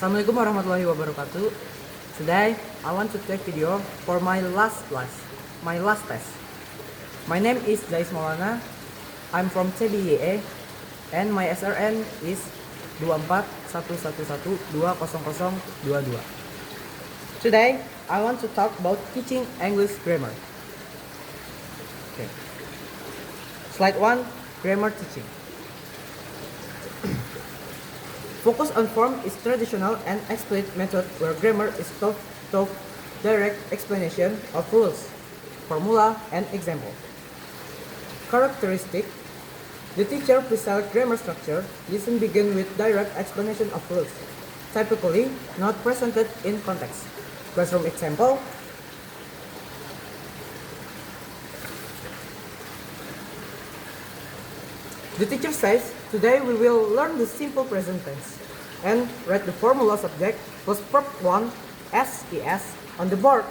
Assalamualaikum warahmatullahi wabarakatuh. Today I want to take video for my last test. My name is Jais Maulana. I'm from CBIE and my SRN is 24111200022. Today I want to talk about teaching English grammar. Okay. Slide 1, grammar teaching. Focus on form is traditional and explicit method where grammar is taught direct explanation of rules, formula, and example. Characteristic: the teacher presents grammar structure. Lesson begin with direct explanation of rules, typically not presented in context. Classroom example. The teacher says, today we will learn the simple present tense and write the formula subject plus verb 1 SES on the board.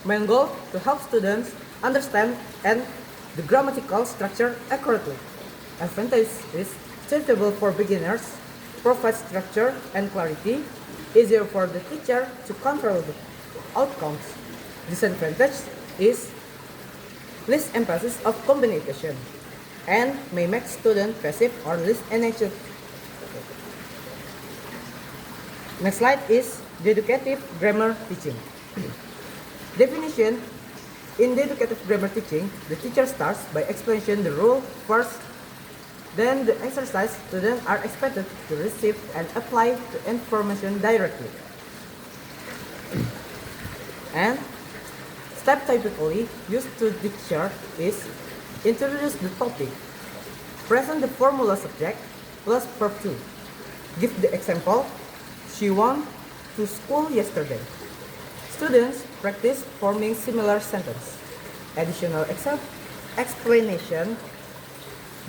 Main goal to help students understand and the grammatical structure accurately. Advantage is suitable for beginners, provides structure and clarity, easier for the teacher to control the outcomes. Disadvantage is less emphasis of communication and may make students passive or less inactive. Next slide is deducative grammar teaching. Definition: in deducative grammar teaching, the teacher starts by explaining the rule first, then the exercise students are expected to receive and apply the information directly. And step typically used to teacher is introduce the topic, present the formula subject plus verb 2. Give the example, she went to school yesterday. Students practice forming similar sentence. Additional explanation,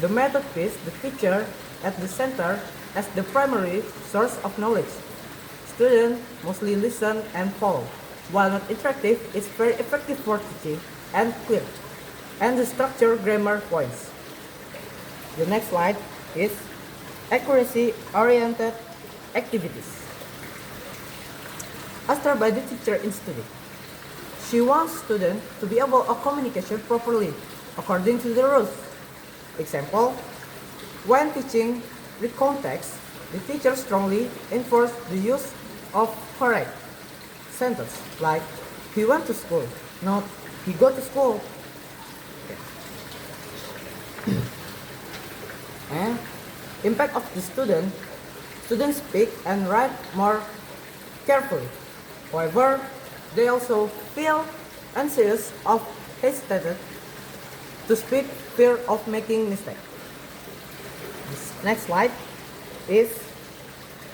the method puts the teacher at the center as the primary source of knowledge. Students mostly listen and follow. While not interactive, it's very effective for teaching and clear. And the structure grammar points. The next slide is accuracy-oriented activities. Asked by the teacher in study. She wants students to be able to communicate properly according to the rules. Example, when teaching the context, the teacher strongly enforces the use of correct sentence like he went to school, not he go to school. And impact of the students speak and write more carefully. However, they also feel anxious or hesitated to speak, fear of making mistake. This next slide is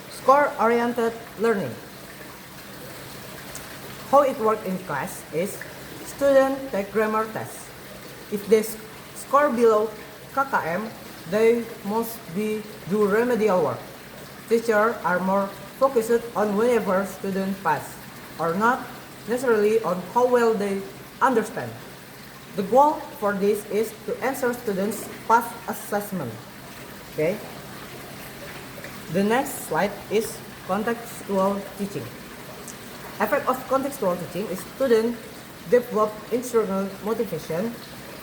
score-oriented learning. How it works in class is students take grammar tests. If they score below KKM, they must do remedial work. Teachers are more focused on whenever students pass, or not necessarily on how well they understand. The goal for this is to answer students' past assessment. Okay. The next slide is contextual teaching. Effect of contextual teaching is students develop internal motivation.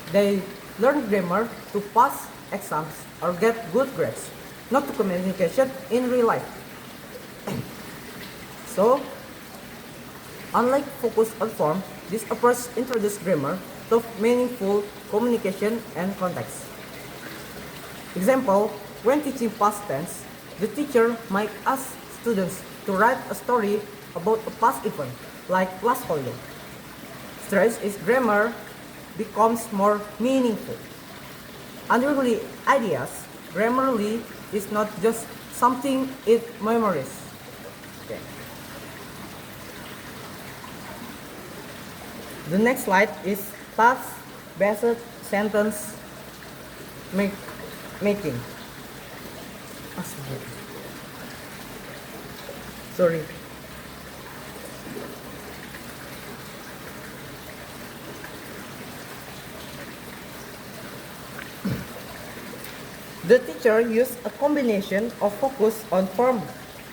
They learn grammar to pass exams or get good grades, not to communication in real life. So, unlike focus on form, this approach introduces grammar to meaningful communication and context. Example, when teaching past tense, the teacher might ask students to write a story about a past event, like last holiday. Stress is grammar becomes more meaningful. Underlying ideas, Grammarly is not just something it memorizes. Okay. The next slide is task-based sentence making. Sorry. The teacher used a combination of focus on form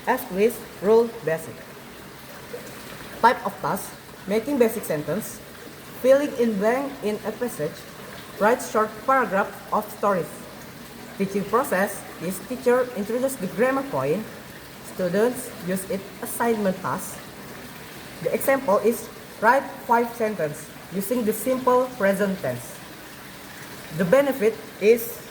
Ask quiz, rule basic. Type of task, making basic sentence, filling in blank in a passage, write short paragraph of stories. Teaching process is teacher introduce the grammar point, students use it assignment task. The example is write 5 sentences using the simple present tense. The benefit is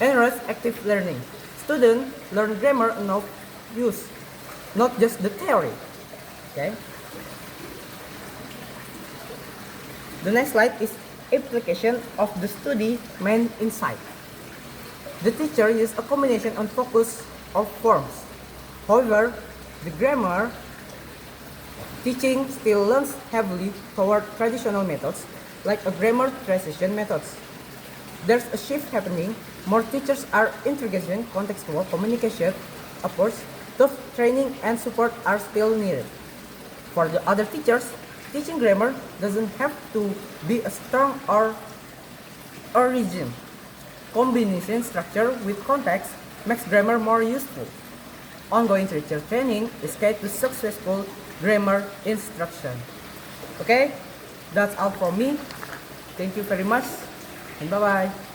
enrich active learning. Students learn grammar enough use, not just the theory. Okay. The next slide is application of the study main insight. The teacher uses a combination and focus of forms. However, the grammar teaching still leans heavily toward traditional methods like a grammar transition methods. There's a shift happening. More teachers are integrating contextual communication approach. Tough training and support are still needed. For the other teachers, teaching grammar doesn't have to be a strong or origin. Combination structure with context makes grammar more useful. Ongoing teacher training is key to successful grammar instruction. Okay, that's all from me. Thank you very much and bye-bye.